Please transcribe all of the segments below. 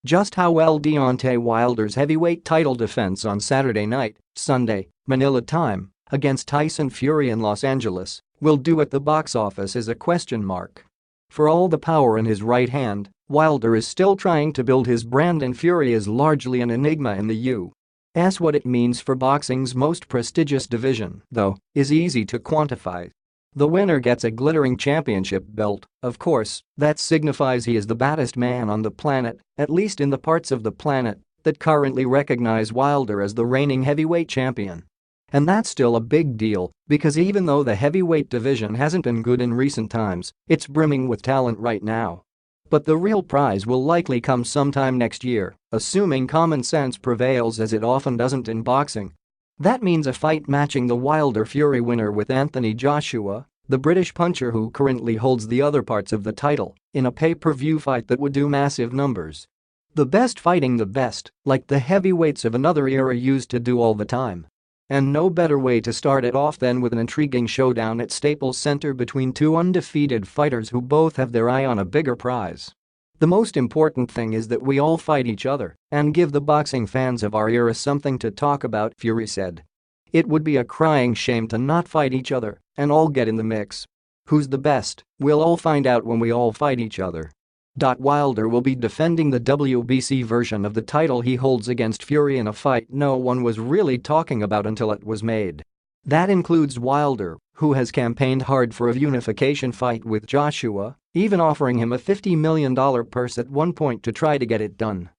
just how well Deontay Wilder's heavyweight title defense on Saturday night, Sunday, Manila time, against Tyson Fury in Los Angeles will do at the box office is a question mark. For all the power in his right hand, Wilder is still trying to build his brand and Fury is largely an enigma in the U.S. What it means for boxing's most prestigious division, though, is easy to quantify. The winner gets a glittering championship belt, of course, that signifies he is the baddest man on the planet, at least in the parts of the planet that currently recognize Wilder as the reigning heavyweight champion. And that's still a big deal, because even though the heavyweight division hasn't been good in recent times, it's brimming with talent right now. But the real prize will likely come sometime next year, assuming common sense prevails as it often doesn't in boxing. That means a fight matching the Wilder-Fury winner with Anthony Joshua, the British puncher who currently holds the other parts of the title, in a pay-per-view fight that would do massive numbers. The best fighting the best, like the heavyweights of another era used to do all the time. And no better way to start it off than with an intriguing showdown at Staples Center between two undefeated fighters who both have their eye on a bigger prize. The most important thing is that we all fight each other and give the boxing fans of our era something to talk about, Fury said. It would be a crying shame to not fight each other and all get in the mix. Who's the best? We'll all find out when we all fight each other. Wilder will be defending the WBC version of the title he holds against Fury in a fight no one was really talking about until it was made. That includes Wilder, who has campaigned hard for a unification fight with Joshua, even offering him a $50 million purse at one point to try to get it done.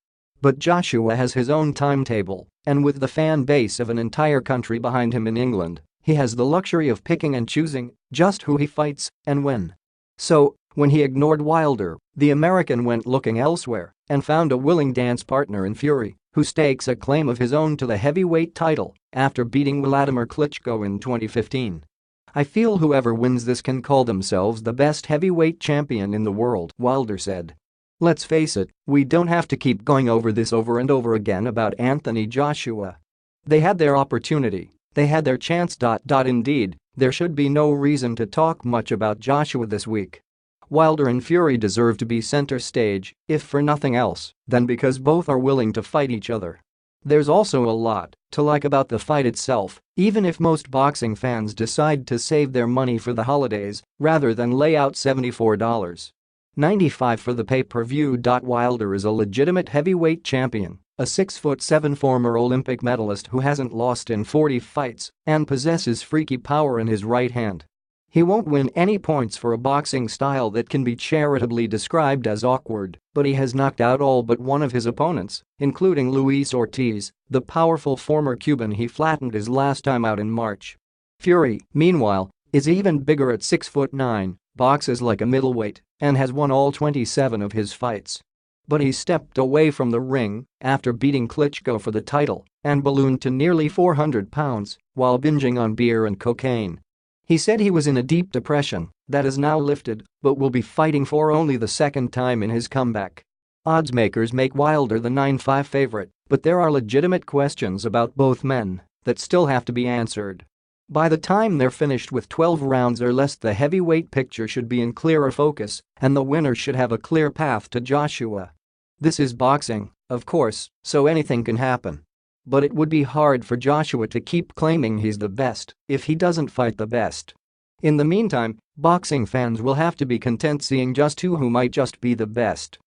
But Joshua has his own timetable, and with the fan base of an entire country behind him in England, he has the luxury of picking and choosing just who he fights and when. So, when he ignored Wilder, the American went looking elsewhere and found a willing dance partner in Fury, who stakes a claim of his own to the heavyweight title after beating Vladimir Klitschko in 2015. I feel whoever wins this can call themselves the best heavyweight champion in the world, Wilder said. Let's face it, we don't have to keep going over this over and over again about Anthony Joshua. They had their opportunity, they had their chance. Indeed, there should be no reason to talk much about Joshua this week. Wilder and Fury deserve to be center stage, if for nothing else, then because both are willing to fight each other. There's also a lot to like about the fight itself, even if most boxing fans decide to save their money for the holidays rather than lay out $74.95 for the pay-per-view. Wilder is a legitimate heavyweight champion, a 6'7" former Olympic medalist who hasn't lost in 40 fights and possesses freaky power in his right hand. He won't win any points for a boxing style that can be charitably described as awkward, but he has knocked out all but one of his opponents, including Luis Ortiz, the powerful former Cuban he flattened his last time out in March. Fury, meanwhile, is even bigger at 6'9", boxes like a middleweight, and has won all 27 of his fights. But he stepped away from the ring after beating Klitschko for the title and ballooned to nearly 400 pounds while binging on beer and cocaine. He said he was in a deep depression that is now lifted but will be fighting for only the second time in his comeback. Oddsmakers make Wilder the 9-5 favorite, but there are legitimate questions about both men that still have to be answered. By the time they're finished with 12 rounds or less, the heavyweight picture should be in clearer focus and the winner should have a clear path to Joshua. This is boxing, of course, so anything can happen. But it would be hard for Joshua to keep claiming he's the best if he doesn't fight the best. In the meantime, boxing fans will have to be content seeing just who might just be the best.